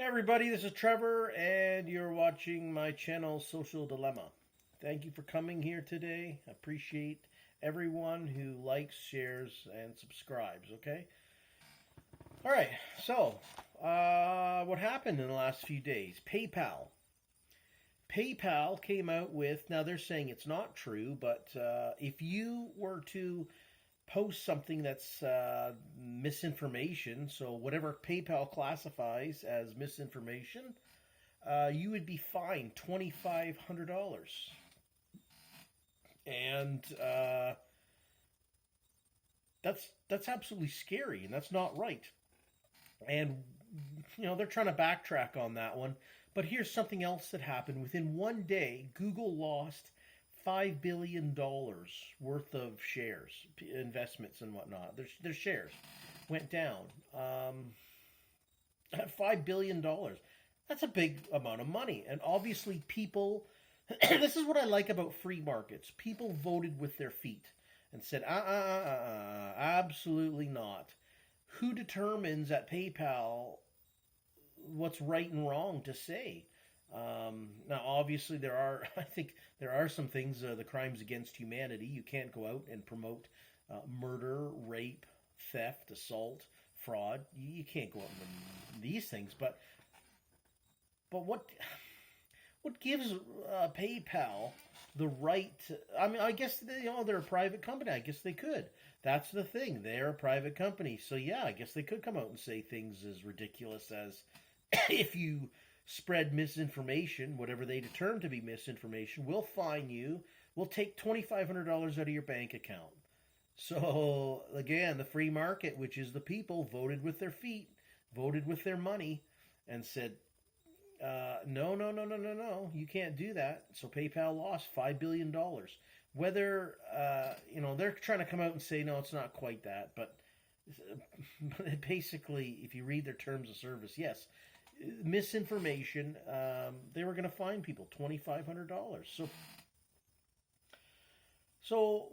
Hey everybody, this is Trevor, and you're watching my channel, Social Dilemma. Thank you for coming here today. I appreciate everyone who likes, shares, and subscribes, okay? All right, so what happened in the last few days? PayPal. PayPal came out with, now they're saying it's not true, but if you were to post something that's misinformation, so whatever PayPal classifies as misinformation, you would be fined $2,500, and that's absolutely scary, and that's not right. And they're trying to backtrack on that one. But here's something else that happened. Within one day, Google lost $5 billion worth of shares, investments, and whatnot. Their shares went down. $5 billion. That's a big amount of money. And obviously, people. This is what I like about free markets. People voted with their feet and said, absolutely not. Who determines at PayPal what's right and wrong to say? Now, obviously, I think there are some things, the crimes against humanity. You can't go out and promote murder, rape, theft, assault, fraud. You can't go out and these things. But what gives PayPal the right I mean, I guess they're a private company. I guess they could. That's the thing. They're a private company. So yeah, I guess they could come out and say things as ridiculous as if you spread misinformation, whatever they determine to be misinformation, we'll fine you. We'll take $2,500 out of your bank account. So again, the free market, which is the people, voted with their feet, voted with their money, and said, no, no, no, no, no, no, you can't do that. So PayPal lost $5 billion. Whether they're trying to come out and say no, it's not quite that, but basically, if you read their terms of service, yes, misinformation. They were going to fine people $2,500. So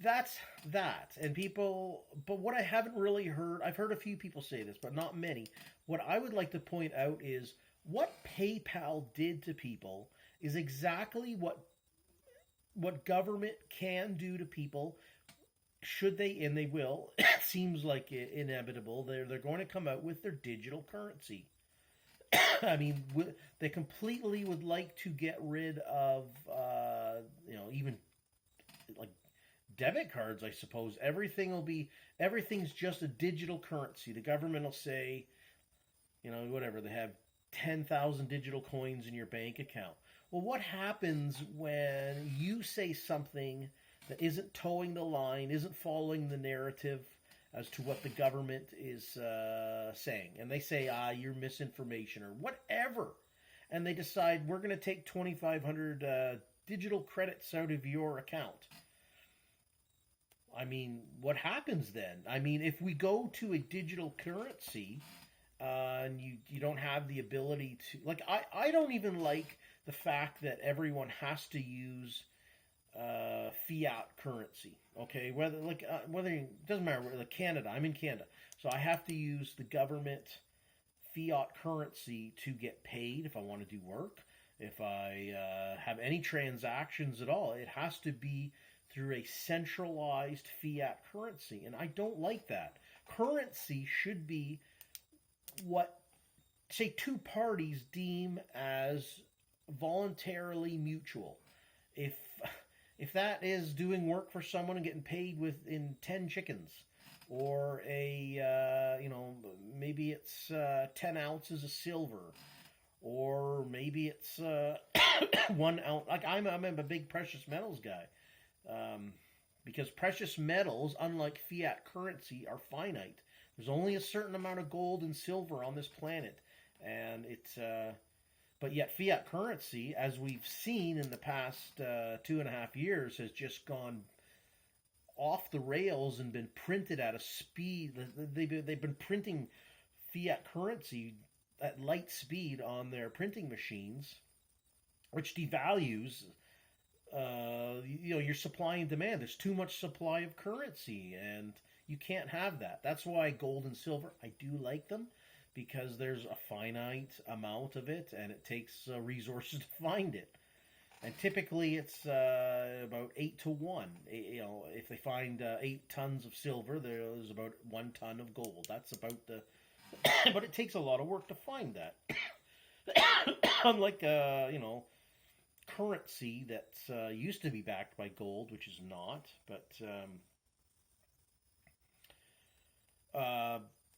that's that. And people, but what I haven't really heard, I've heard a few people say this, but not many. What I would like to point out is what PayPal did to people is exactly what government can do to people should they, and they will. It seems like inevitable. They're going to come out with their digital currency. I mean, they completely would like to get rid of, even like debit cards. I suppose everything's just a digital currency. The government will say, whatever, they have 10,000 digital coins in your bank account. Well, what happens when you say something that isn't towing the line, isn't following the narrative as to what the government is saying? And they say, you're misinformation or whatever. And they decide, we're going to take 2,500 digital credits out of your account. I mean, what happens then? I mean, if we go to a digital currency, and you don't have the ability to, like, I don't even like the fact that everyone has to use fiat currency. Okay, whether it doesn't matter. Like Canada, I'm in Canada, so I have to use the government fiat currency to get paid if I want to do work. If I have any transactions at all, it has to be through a centralized fiat currency, and I don't like that. Currency should be what, say, two parties deem as voluntarily mutual. If that is doing work for someone and getting paid within 10 chickens, or maybe it's 10 ounces of silver, or maybe it's 1 ounce. Like I'm a big precious metals guy, because precious metals, unlike fiat currency, are finite. There's only a certain amount of gold and silver on this planet, and but yet fiat currency, as we've seen in the past 2.5 years, has just gone off the rails and been printed at a speed. They've been printing fiat currency at light speed on their printing machines, which devalues your supply and demand. There's too much supply of currency, and you can't have that. That's why gold and silver, I do like them, because there's a finite amount of it and it takes resources to find it. And typically it's about 8 to 1. If they find 8 tons of silver, there's about 1 ton of gold. That's about the. But it takes a lot of work to find that. Unlike currency that used to be backed by gold, which is not. But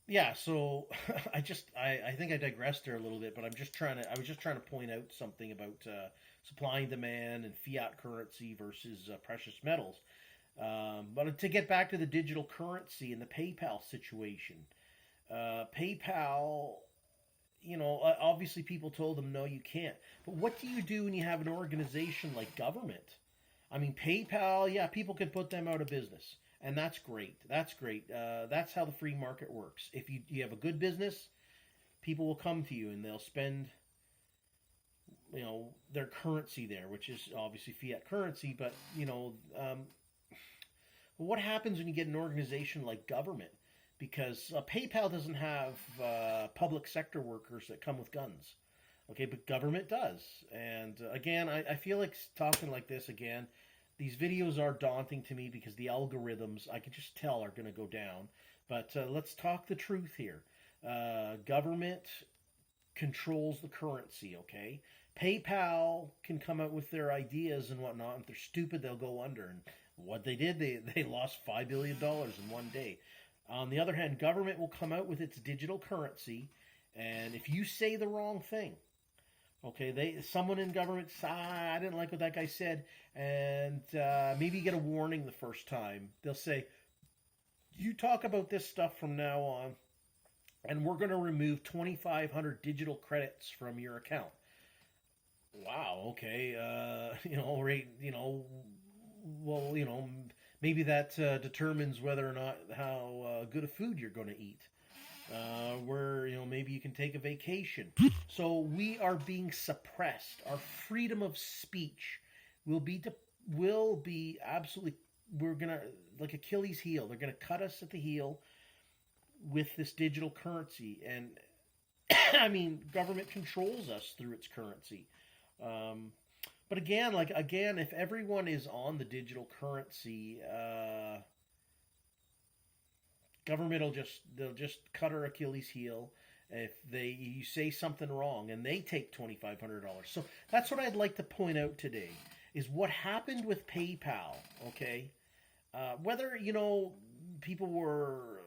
yeah, so I think I digressed there a little bit, but I was just trying to point out something about supply and demand and fiat currency versus precious metals. But to get back to the digital currency and the PayPal situation, PayPal, obviously people told them no, you can't. But what do you do when you have an organization like government? I mean, PayPal, yeah, people can put them out of business. And that's great. That's great. That's how the free market works. If you have a good business, people will come to you and they'll spend, their currency there, which is obviously fiat currency. But what happens when you get an organization like government? Because PayPal doesn't have public sector workers that come with guns. Okay, but government does. And again, I feel like talking like this again. These videos are daunting to me because the algorithms, I can just tell, are going to go down. But let's talk the truth here. Government controls the currency, okay? PayPal can come out with their ideas and whatnot. If they're stupid, they'll go under. And what they did, they lost $5 billion in one day. On the other hand, government will come out with its digital currency. And if you say the wrong thing, okay, someone in government, I didn't like what that guy said, and maybe you get a warning the first time. They'll say, you talk about this stuff from now on, and we're going to remove 2,500 digital credits from your account. Wow, okay, well, maybe that determines whether or not how good a food you're going to eat. Where maybe you can take a vacation. So we are being suppressed. Our freedom of speech will be absolutely. We're gonna, like Achilles' heel. They're gonna cut us at the heel with this digital currency, and I mean, government controls us through its currency. But again, if everyone is on the digital currency, government they'll just cut our Achilles heel if you say something wrong, and they take $2,500. So that's what I'd like to point out today is what happened with PayPal. Okay, whether people were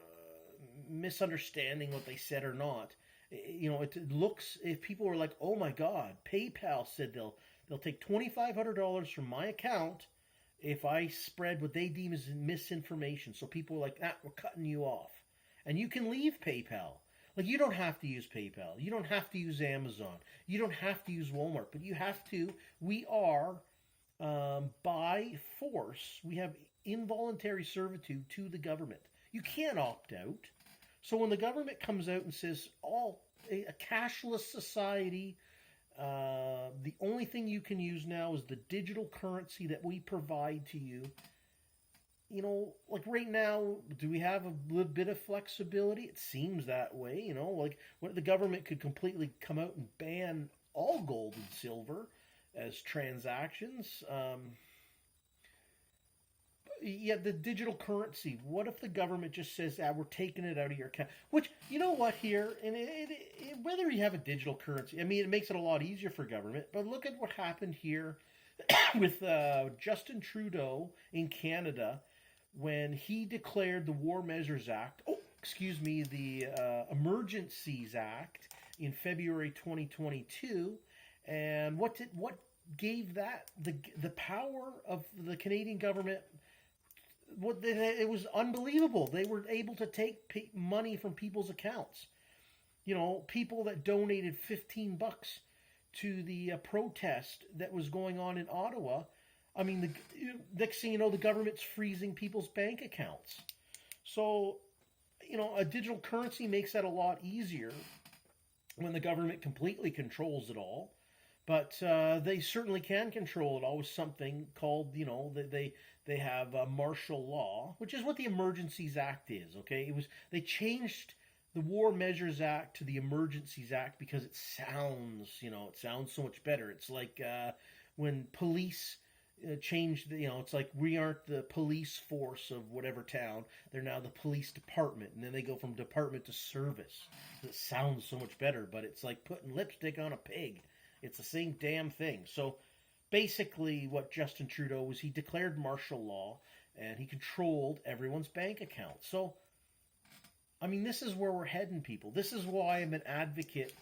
misunderstanding what they said or not, it looks, if people were like, oh my God, PayPal said they'll take $2,500 from my account if I spread what they deem as misinformation. So people are like, we're cutting you off. And you can leave PayPal. Like, you don't have to use PayPal. You don't have to use Amazon. You don't have to use Walmart. But you have to. We are, by force, we have involuntary servitude to the government. You can't opt out. So when the government comes out and says, a cashless society, the only thing you can use now is the digital currency that we provide to you. Like right now, do we have a little bit of flexibility? It seems that way, like what the government could completely come out and ban all gold and silver as transactions. Yeah, the digital currency. What if the government just says, we're taking it out of your account? Which, you know what, here, and whether you have a digital currency, I mean, it makes it a lot easier for government, but look at what happened here with Justin Trudeau in Canada when he declared the War Measures Act, the Emergencies Act in February 2022, and what gave that the power of the Canadian government? It was unbelievable. They were able to take money from people's accounts. People that donated $15 to the protest that was going on in Ottawa. I mean, the next thing you know, the government's freezing people's bank accounts. So, a digital currency makes that a lot easier when the government completely controls it all. But they certainly can control it all with something called, they have martial law, which is what the Emergencies Act is. Okay, they changed the War Measures Act to the Emergencies Act because it sounds so much better. It's like when police changed, it's like we aren't the police force of whatever town. They're now the police department, and then they go from department to service. It sounds so much better, but it's like putting lipstick on a pig. It's the same damn thing. So basically what Justin Trudeau was, he declared martial law and he controlled everyone's bank account. So, I mean, this is where we're heading, people. This is why I'm an advocate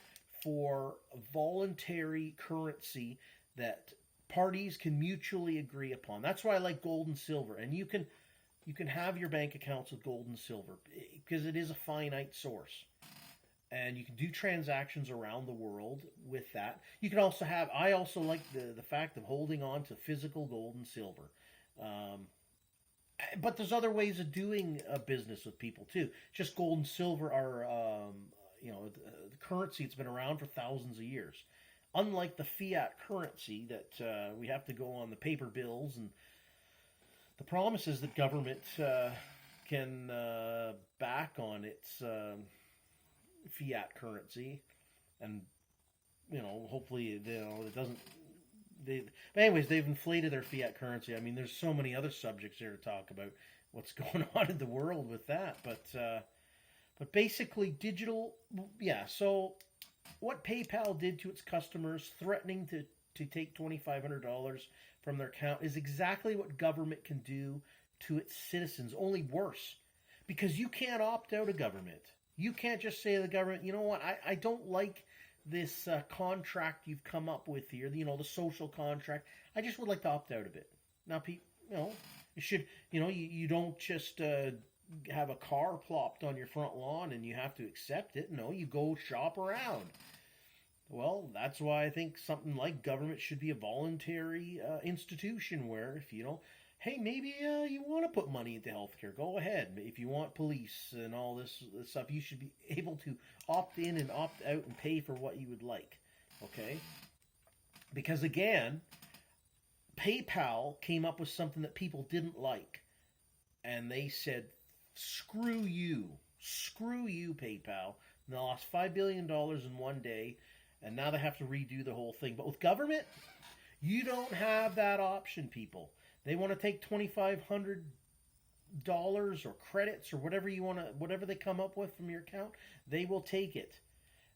for voluntary currency that parties can mutually agree upon. That's why I like gold and silver. And you can have your bank accounts with gold and silver because it is a finite source. And you can do transactions around the world with that. You can also have, I also like the fact of holding on to physical gold and silver. But there's other ways of doing business with people too. Just gold and silver are, the currency that's been around for thousands of years. Unlike the fiat currency that we have to go on the paper bills and the promises that government can back on its fiat currency, and hopefully it doesn't. But anyways, they've inflated their fiat currency. I mean, there's so many other subjects here to talk about what's going on in the world with that. But basically, digital. Yeah. So, what PayPal did to its customers, threatening to take $2,500 from their account, is exactly what government can do to its citizens. Only worse, because you can't opt out of government. You can't just say to the government, you know what, I don't like this contract you've come up with here, the social contract. I just would like to opt out of it. Now, you should, you don't just have a car plopped on your front lawn and you have to accept it. No, you go shop around. Well, that's why I think something like government should be a voluntary institution where if hey, maybe you want to put money into healthcare, go ahead. If you want police and all this stuff, you should be able to opt in and opt out and pay for what you would like, okay? Because again, PayPal came up with something that people didn't like, and they said, screw you, PayPal. And they lost $5 billion in one day, and now they have to redo the whole thing. But with government, you don't have that option, people. They want to take $2,500 or credits or whatever they come up with from your account. They will take it,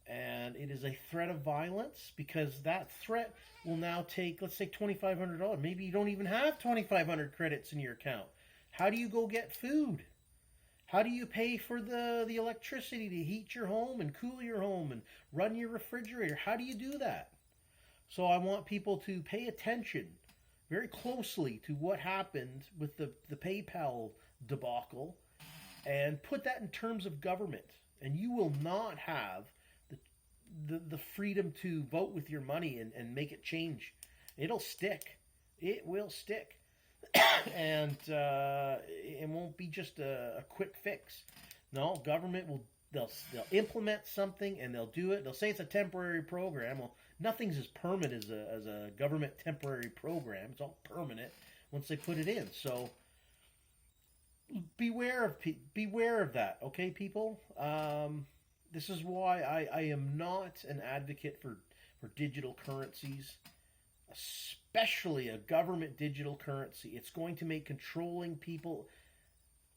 and it is a threat of violence because that threat will now take, let's say, $2,500. Maybe you don't even have 2,500 credits in your account. How do you go get food? How do you pay for the electricity to heat your home and cool your home and run your refrigerator? How do you do that? So I want people to pay attention very closely to what happened with the PayPal debacle and put that in terms of government. And you will not have the freedom to vote with your money and make it change. It'll stick. It will stick. And it won't be just a quick fix. No, government they'll implement something and they'll do it. They'll say it's a temporary program. Well, nothing's as permanent as a government temporary program. It's all permanent once they put it in. So beware of that, okay, people? This is why I am not an advocate for digital currencies, especially a government digital currency. It's going to make controlling people.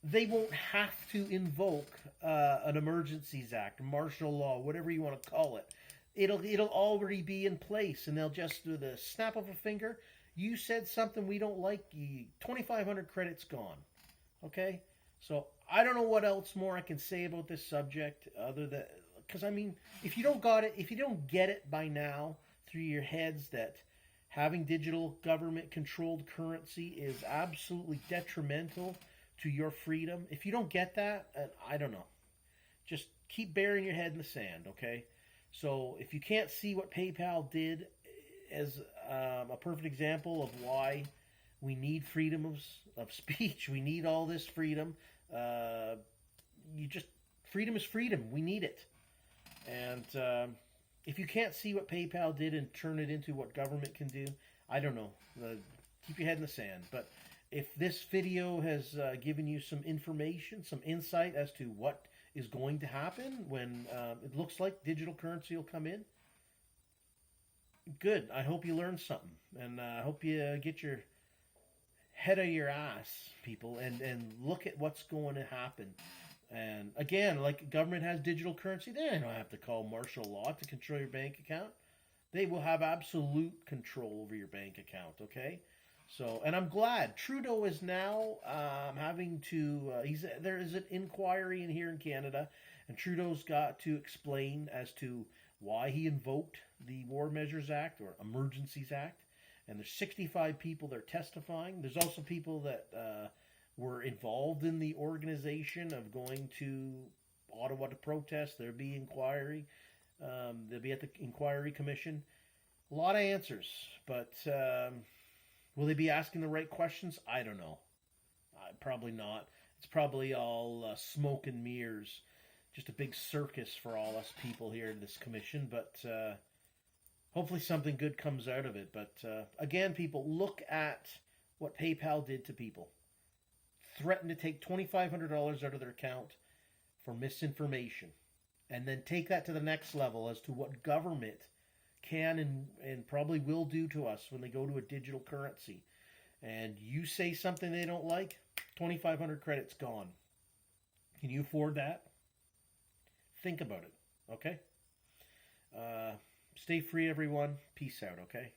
They won't have to invoke an Emergencies Act, martial law, whatever you want to call it. It'll already be in place, and they'll just, with a snap of a finger, you said something we don't like, 2,500 credits gone. Okay? So I don't know what else more I can say about this subject other than, because I mean, if you don't get it by now through your heads that having digital government controlled currency is absolutely detrimental to your freedom, if you don't get that, I don't know. Just keep burying your head in the sand, okay? So if you can't see what PayPal did as a perfect example of why we need freedom of speech, we need all this freedom, freedom is freedom. We need it. And if you can't see what PayPal did and turn it into what government can do, I don't know. Keep your head in the sand. But if this video has given you some information, some insight as to what is going to happen when it looks like digital currency will come in. Good. I hope you learned something, and I hope you get your head of your ass, people, and look at what's going to happen. And again, like government has digital currency, they don't have to call martial law to control your bank account. They will have absolute control over your bank account. Okay, so and I'm glad Trudeau is now having to. There is an inquiry in here in Canada, and Trudeau's got to explain as to why he invoked the War Measures Act or Emergencies Act. And there's 65 people that are testifying. There's also people that were involved in the organization of going to Ottawa to protest. There'll be inquiry. They'll be at the inquiry commission. A lot of answers, but will they be asking the right questions? I don't know. Probably not. It's probably all smoke and mirrors, just a big circus for all us people here in this commission. But hopefully something good comes out of it. But again, people, look at what PayPal did to people. Threatened to take $2,500 out of their account for misinformation. And then take that to the next level as to what government can and probably will do to us when they go to a digital currency. And you say something they don't like, 2,500 credits gone. Can you afford that? Think about it, okay? Stay free, everyone. Peace out, okay?